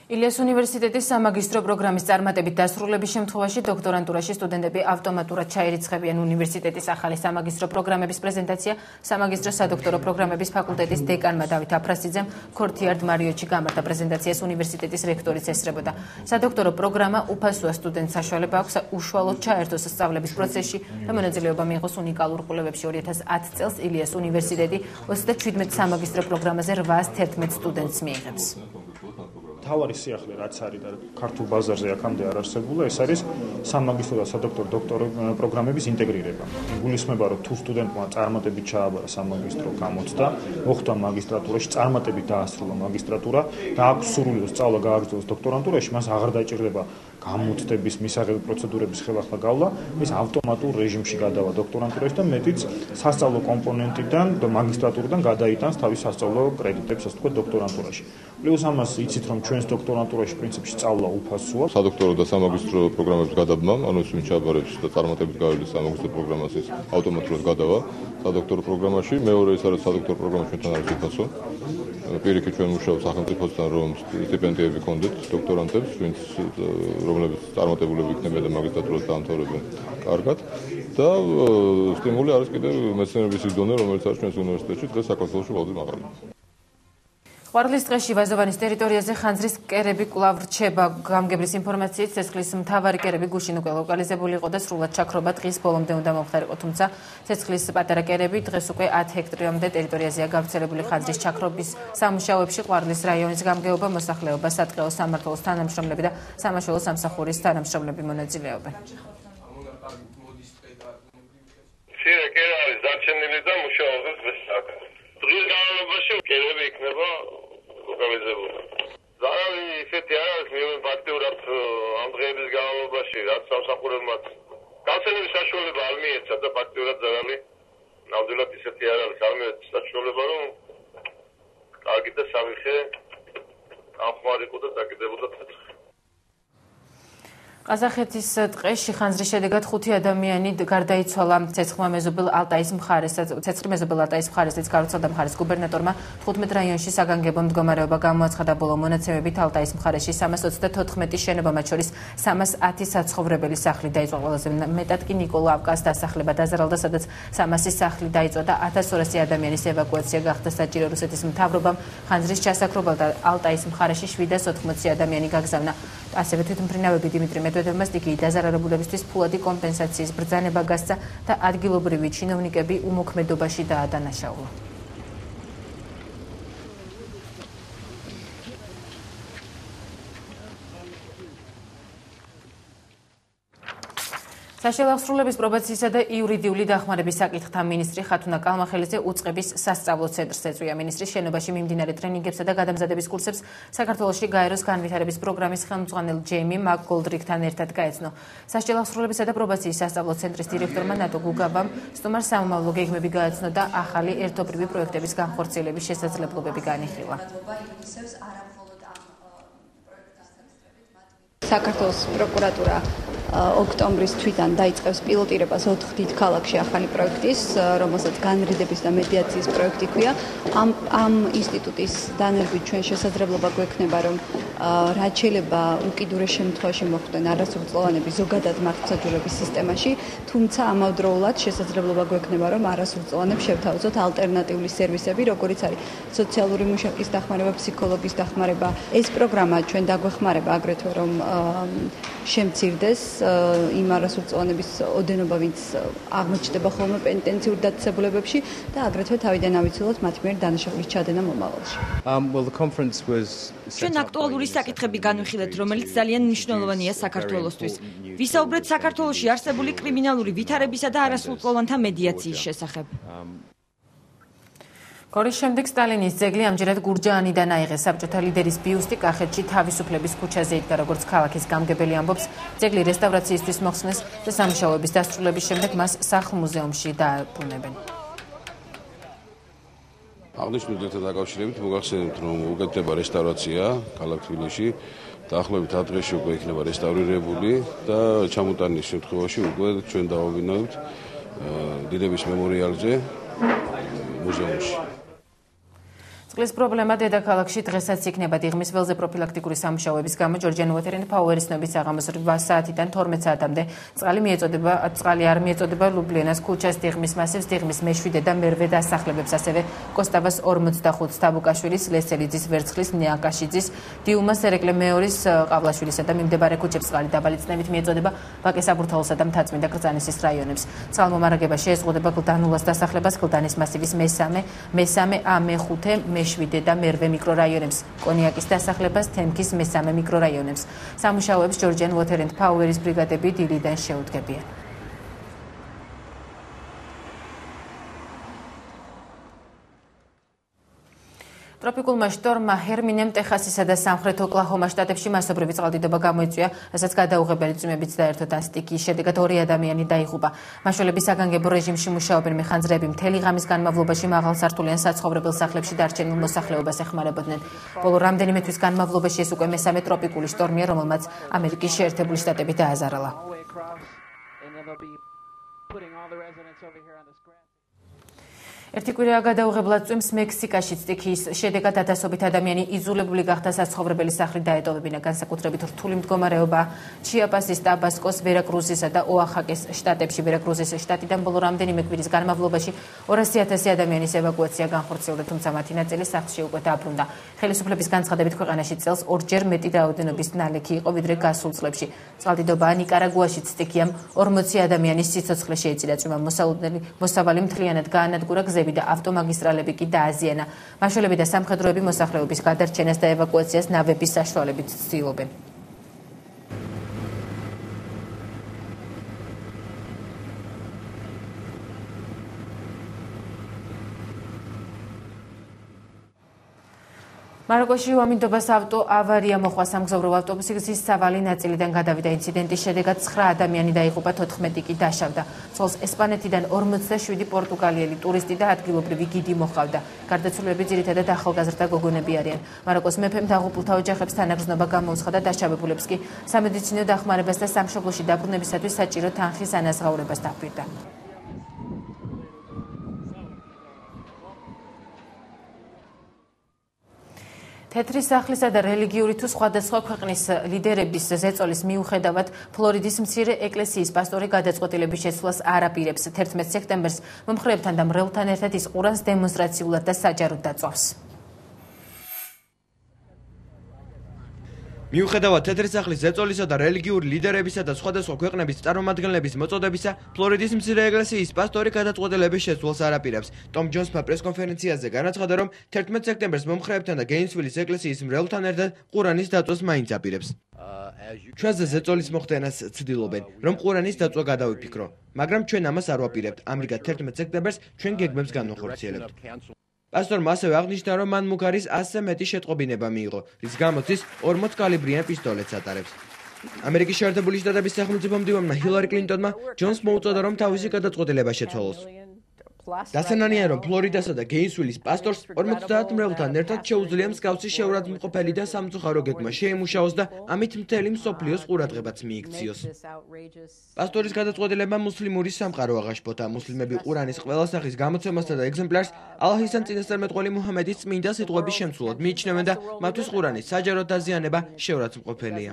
ილიას უნივერსიტეტის სამაგისტრო პროგრამის წარმატებით დასრულების შემთხვევაში დოქტორანტურაში სტუდენტები ავტომატურად ჩაირიცხებიან უნივერსიტეტის ახალი სამაგისტრო პროგრამების პრეზენტაცია სამაგისტრო სადოქტორო პროგრამების ფაკულტეტის დეკანმა დავით აფრასიძემ ქორთიარდ მარიოტში გამართა პრეზენტაციას უნივერსიტეტის რექტორიც ესწრებოდა. სადოქტორო პროგრამა უფასოა სტუდენტს საშუალება აქვს უშუალოდ ჩაერთოს სწავლების პროცესში და მონაწილეობა მიიღოს უნიკალურ კვლევებში 2010 წელს ილიას უნივერსიტეტი 37 სამაგისტრო პროგრამაზე 811 სტუდენტს მიიღებს. თავარი სიახლე რაც არის და ქართულ ბაზარზე აქამდე არ არსებულა, ეს არის სამაგისტრო და სადოქტორო დოქტორო პროგრამების ინტეგრირება. გულისხმება, რომ თუ სტუდენტმა წარმატებით ჩააბარა სამაგისტრო გამოცდა, მოხდა მაგისტრატურაში, წარმატებით დაასრულა მაგისტრატურა და აქვს სურვილი რომ სწავლა გააგრძელოს დოქტორანტურაში, მას აღარ დაჭირდება გამოცდების მისაღები პროცედურების ხელახლა გავლა, ის ავტომატურ რეჟიმში გადავა დოქტორანტურაში და მეტიც სასწავლო კომპონენტიდან და მაგისტრატურიდან გადაიტანს თავის სასწავლო კრედიტებს, ასე ვთქვათ, დოქტორანტურაში. პლუს ამას იცით, რომ ჩვენს დოქტორანტურაში პრინციპში სწავლა უფასოა. სადოქტორო და სამაგისტრო პროგრამების გადაბმამ, ანუ ის ვინც ჩააბარებს და წარმატებით გავლის სამაგისტრო პროგრამას, ის ავტომატურად გადავა სადოქტორო პროგრამაში. მეორე ის არის სადოქტორო პროგრამა ჩვენთან არის უფასო. პირიქით ჩვენ მუშაობთ სახელმწიფოსთან, რომ სტიპენდიები გქონდეთ დოქტორანტებს, რომლებიც წარმატებულები იქნებიან და მაგისტრატურას დაამთავრებენ კარგად და სტიმული არის კიდევ მეცნიერების ის დონე, რომელიც არის ჩვენს უნივერსიტეტში დღეს საქართველოში ყველაზე მაღალი. ყვარლის დღეში ვაზოვანის ტერიტორიაზე ხანძრის კერები კვლავ რჩება. გამგებრის ინფორმაციით ცეცხლის მთავარი კერები გუშინ უკვე ლოკალიზებული იყო და სრულად ჩაქრობა დღის ბოლომდე უნდა მომხდარიყო, თუმცა ცეცხლის პატარა კერები დღეს უკვე 10 ჰექტარამდე ტერიტორიაზეა გავრცელებული. ხანძრის ჩაქრობის სამუშაოებში ყვარლის რაიონის გამგეობა, მოსახლეობა, სატყეო სამმართველოს თანამშრომლები და სამაშველო სამსახურის თანამშრომლები მონაწილეობენ. კერა არის დარჩენილი და მუშაობენ დღეს აქ. დღის განმავლობაში კერები იქნება ლოკალიზებული. ზარალი ისეთი არ არის, მე ფაქტიურად ამ დღეების განმავლობაში რაც სამსახურებმა გავცელების საშუალება არ მიეცა და ფაქტიურად ზარალი ნამდვილად ისეთი არ არის, არ მიეცა საშუალება, რომ კარგი და სამიხე ამხმარიყო და დაკიდებოდა ცეცხლი. ყაზახეთის ტყეში ხანძრის შედეგად 5 ადამიანი გარდაიცვალა ცეცხლმა მეზობელ ალტაის მხარეს. ცეცხლი მეზობელ ალტაის მხარესაც გავრცელდა მხარის გუბერნატორმა 15 რაიონში საგანგებო მდგომარეობა გამოაცხადა. ბოლო მონაცემებით ალტაის მხარეში 334 შენობა, მათ შორის 310 საცხოვრებელი სახლი დაიწვა. ყველაზე მეტად კი ნიკოლავკას დასახლება დაზარალდა, სადაც 300 სახლი დაიწვა და 1200 ადამიანის ევაკუაცია გახდა საჭირო. რუსეთის მთავრობამ ხანძრის ჩასაქრობილ და ალტაის მხარეში 780 ადამიანი გაგზავნა. ასევე თვითმფრინავები დიმიტრი მედვედევმა სტიქიის დაზარალებულებისთვის ფულადი კომპენსაციის ბრძანება გასცა და ადგილობრივი ჩინოვნიკები უმოქმედობაში დაადანაშაულა. საშელახსრულების პრობაციისა და იურიდიული დახმარების საკითხთა მინისტრი ხათუნა კალმახელიძე უწყების სასწავლო ცენტრს ეწვია. მინისტრის შენობაში მიმდინარე ტრენინგებსა და გადამზადების კურსებს საქართველოში გაეროს განვითარების პროგრამის ხელმძღვანელ ჯეიმი მაკგოლდრიგთან ერთად გაეცნო. საშელახსრულებისა და პრობაციის სასწავლო ცენტრის დირექტორმა ნატო გუგავამ სტუმარს სამომავლო გეგმები გააცნო და ახალი ერთობრივი პროექტების განხორციელების შესაძლებლობები განიხილა. საქართველოს პროკურატურა ოქტომბრის თვიდან დაიწყებს პილოტირებას 4 დიდ ქალაქში ახალი პროექტის, რომელსაც განრიდების და მედიაციის პროექტი ქვია. ამ ინსტიტუტის დანერგვით ჩვენ შესაძლებლობა გვექნება, რომ რაც შეიძლება უკიდურეს შემთხვევაში მოხვდნენ არასრულწლოვანები ზოგადად მართლმსაჯულების სისტემაში, თუმცა ამავდროულად შესაძლებლობა გვექნება, რომ არასრულწლოვანებს შევთავაზოთ ალტერნატიული სერვისები, როგორიც არის სოციალური მუშაკის დახმარება, ფსიქოლოგის დახმარება. ეს პროგრამა ჩვენ დაგვეხმარება აგრეთვე, რომ შემცირდეს იმ არასრულწლოვანების ოდენობა, ვინც აღმოჩნდება ხოლმე პენიტენციურ დაწესებულებებში და აგრეთვე თავიდან ავიცილოთ მათ მიერ დანაშაულის ჩადენა მომავალში. ჩვენ აქტუალური საკითხები განვიხილეთ, რომელიც ძალიან მნიშვნელოვანია საქართველოსთვის. ვისაუბრეთ საქართველოში არსებული კრიმინალური ვითარებისა და არასრულწლოვანთა მედიაციის შესახებ. გორის შემდეგ სტალინის ძეგლი ამჯერად გურჯაანიდან აიღეს. საბჭოთა ლიდერის ბიუსტი კახეთში თავისუფლების ქუჩაზე იდგა. როგორც ქალაქის გამგებელი ამბობს, ძეგლი რესტავრაციისთვის მოხსნეს და სამუშაოების დასრულების შემდეგ მას სახლ-მუზეუმში დააბრუნებენ. აღნიშნულთან დაკავშირებით მოგახსენებთ, რომ უკეთდება რესტავრაცია ქალაქ თბილისში. დაახლოებით 10 დღეში უკვე იქნება რესტავრირებული და ჩამოტანის შემთხვევაში უკვე ჩვენ დავაბინავთ დიდების მემორიალზე მუზეუმში. წყლის პრობლემა დედაქალაქში დღესაც იქნება დიღმის ველზე პროფილაქტიკური სამუშაოების გამო ჯორჯიან უოთერ-ენდ პაუერის ნობის საღამოს 8 საათიდან 12 საათამდე წყალი არ მიეწოდება ლუბლიანას ქუჩას, დიღმის მასივს, დიღმის მეშვიდე და მერვე დასახლებებს, ასევე კოსტავას 45, თაბუკაშვილის, ლესელიძის, ვერცხლის, ნიაკაშიძის, დიუმას, ერეკლე მეორის, ყავლაშვილისა და მიმდებარე ქუჩებს წყალი დაბალი წნევით მიეწოდება ვაკე საბურთალოსა და მთაწმინდა კრძანისის რაიონებს. წყალმომარაგება შეეზღუდება გლდანულას დასახლებას, გლდანის მასივის მესამე A, მეხუთე, მეშვიდე და მერვე მიკრორაიონებს, კონიაკის დასახლებას, თემქის მესამე მიკრორაიონებს. სამუშაოებს ჯორჯიან უოთერ-ენდ პაუერის ბრიგადები დილიდან შეუდგებიან. ტროპიკულმა შტორმმა ჰერმინემ ტეხასისა და სამხრეთ ოკლაჰომა შტატებში მასობრივი წყალდიდობა გამოიწვია, რასაც გადაუღებელი წვიმებით დაერთო და სტიქიის შედეგად 2 ადამიანი დაიღუპა. მაშველების საგანგებო რეჟიმში მუშაობენ მეხანძრეები მთელი ღამის განმავლობაში მაღალსართულიან საცხოვრებელ სახლებში დარჩენილ მოსახლეობას ეხმარებოდნენ. ბოლო რამდენიმე თვის განმავლობაში ეს უკვე მესამე ტროპიკული შტორმია, რომელმაც ამერიკის შეერთებული შტატები დააზარალა. ერთი კვირაა გადაუღებლად წვიმს მექსიკაში სტიქიის შედეგად ათასობით ადამიანი იძულებული გახდა საცხოვრებელი სახლი დაეტოვებინა, განსაკუთრებით რთული მდგომარეობა ჩიაპასის, ტაბასკოს, ვერაკრუზისა და ოახაკის შტატებში. ვერაკრუზის შტატიდან ბოლო რამდენიმე კვირის განმავლობაში 200,000 ადამიანის ევაკუაცია განხორციელდა, თუმცა მათი ნაწილი სახლში უკვე დაბრუნდა. ხელისუფლების განცხადებით ქვეყანაში წელს 2-ჯერ მეტი რაოდენობის ნალექი იყო, ვიდრე გასულ წლებში. წყალდიდობა ნიკარაგუაშიც სტიქიამ 40 ადამიანის სიცოცხლე შეეწირა. წვიმამ მოსავალი მთლიანად გაანადგურა, და ავტომაგისტრალები კი დააზიანა. მაშველები და სამხედროები მოსახლეობის გადარჩენას და ევაკუაციას ნავების საშუალებით ცდილობენ. მაროკოში უამინდობას ავტოავარია მოხდა, სამგზავრო ავტობუსი გზის სავალი ნაწილიდან გადავიდა. ინციდენტის შედეგად 9 ადამიანი დაიღუპა, 14 კი დაშავდა. ცოლს ესპანეთიდან 47 პორტუგალიელი ტურისტი და ადგილობრივი გიდი მოჰყავდა. გარდაცვლილები ძირითადად ახალგაზრდა გოგონები არიან. მაროკოს მეფემ დაღუპულთა ოჯახებს თანაგრძნობა გამოუცხადა, დაშავებულებს კი სამედიცინო დახმარებას და სამშობლოში დაბრუნებისათვის საჭირო თანხის ანაზღაურებას დაპირდა. თეთრი სახლისა და რელიგიური თუ სხვადასხვა ქვეყნის ლიდერების ზეწოლის მიუხედავად, ფლორიდის მცირე ეკლესიის პასტორი გადაწყვეტილების შეცვლას არ აპირებს. 11 სექტემბერს მომხრეებთან და მრევლთან ერთად ის ყურანს დემონსტრაციულად და საჯაროდ დაწვავს. მიუხედავად თეთრი სახლის ზეწოლისა და რელიგიური ლიდერებისა და სხვადასხვა ქვეყნების წარმომადგენლების მოწოდებისა, ფლორიდის მცირე ეკლესიის პასტორი გადაწყვეტილების შეცვლას არ აპირებს. ტომ ჯონსმა პრესკონფერენციაზე განაცხადა, რომ 11 სექტემბერს მომხრეებთან და გეინსვილის ეკლესიის მრევლთან ერთად ყურანის დაწვას მაინც აპირებს. ჩვენზე ზეწოლის მოხდენას ცდილობენ, რომ ყურანის დაწვა გადავიფიქრო, მაგრამ ჩვენ ამას არ ვაპირებთ. ამრიგად 11 სექტემბერს ჩვენ გეგმებს განვახორციელებთ. პასტორმა ასევე აღნიშნა, რომ მან მუქარის 100-ზე მეტი შეტყობინება მიიღო, რის გამოც ის 40 კალიბრიან პისტოლეტს ატარებს. ამერიკის შეერთებული შტატების სახელმწიფო მდივანმა ჰილარი კლინტონმა ჯონს მოუწოდა, რომ თავისი გადაწყვეტილება შეცვალოს. დასანანია, რომ ფლორიდასა და გეინსვილის პასტორს 50 მრევლთან ერთად შეუძლია მსგავსი შეურაცხმყოფელი და სამწუხარო გეგმა შეიმუშაოს და ამით მთელი მსოფლიოს ყურადღებაც მიიქციოს. პასტორის გადაწყვეტილება მუსლიმური სამყარო აღაშფოთა. მუსლიმები ყურანის ყველა სახის გამოცემასა და ეგზემპლარს ალაჰისთან წინასწარმეტყველი მუჰამედის წმინდა სიტყვების შემცვლად მიიჩნევენ და მათთვის ყურანის საჯაროდ დაზიანება შეურაცხმყოფელია.